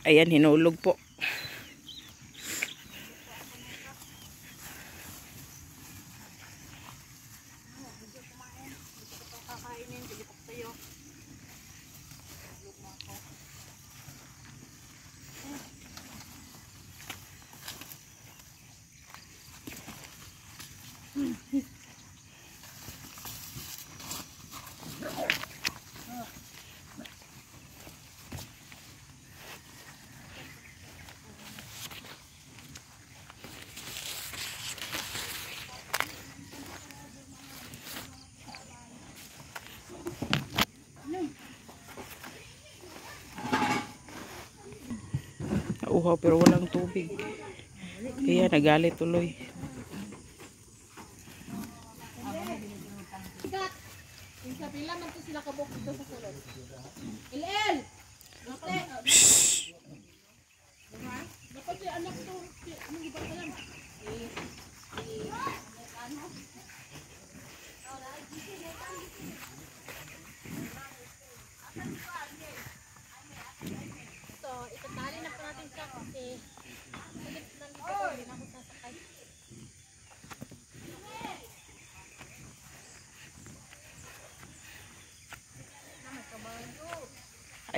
Ayan, hinulog po. Uhaw pero walang tubig. Kaya nagalit tuloy. Itatali na po natin siya kasi hindi na ako sasakay.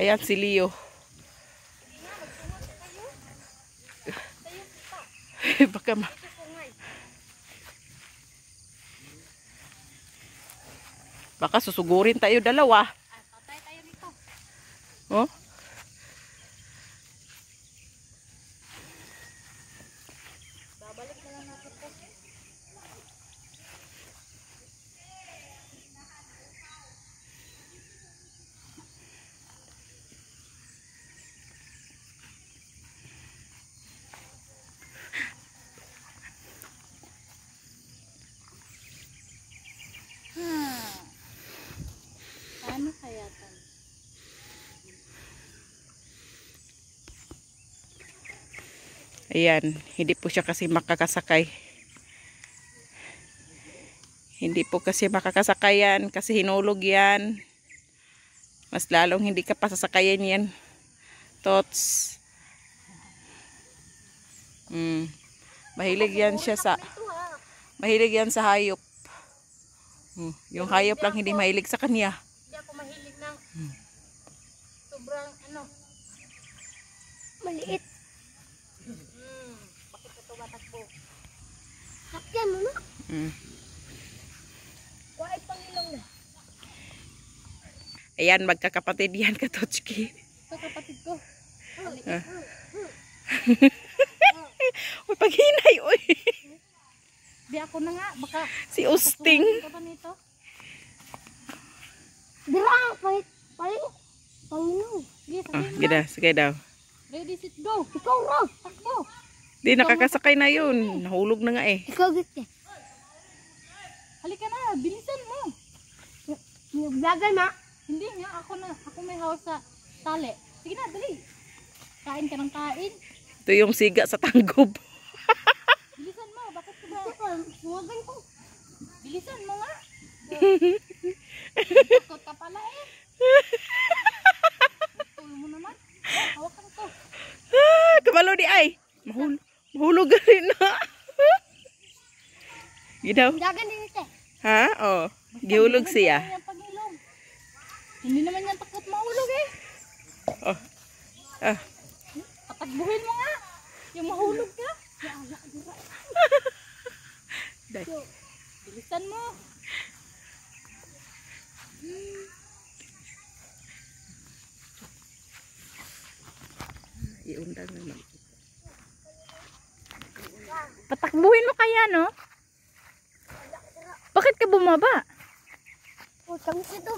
Ayan si Leo. Baka baka susugurin tayo dalawa. Patay tayo nito. Oh? Babalik na lang natin po. Paano kaya ito? Ayan, hindi po siya kasi makakasakay. Hindi po kasi makakasakay yan kasi hinulog yan. Mas lalong hindi ka pasasakayan yan. Tots. Mahilig yan siya sa mahilig yan sa hayop. Yung hayop lang hindi mahilig sa kanya. Hindi ako mahilig ng sobrang maliit. Bakit ito matakbo? Sakyan mo na. Kuha pangilong na. Ayan, magkakapatid yan, Katotski. Ito kapatid ko. Uy, paghinay, uy. Di ako na nga, baka Si Usting. Dira, pangilong. Gida, sige daw. Ready, set, go. Ikaw ra, takbo. Di, nakakasakay na yun. Nahulog na nga eh. Ikaw gite. Halika na, bilisan mo. Vlogger ma. Hindi nga, ako may hawak sa tali. Sige na, dali. Kain ka ng kain. Ito yung siga sa tanggob. Bilisan mo, bakit ka ba? Suwagan ko. Bilisan mo nga. Takot ka pala eh. Tulo mo naman. Hawakan ko. Kabalo di ay. Mahulog ka rin na. Gidaw. Dagan din ito. Ha? Oh. Gihulog siya. Hindi naman yan takot mahulog eh. Oh. Patagbuhin mo nga. Yung mahulog ka. Bilisan mo. Iundang naman. Patakbuhin mo kaya, no? Bakit ka bumaba? Utang ito.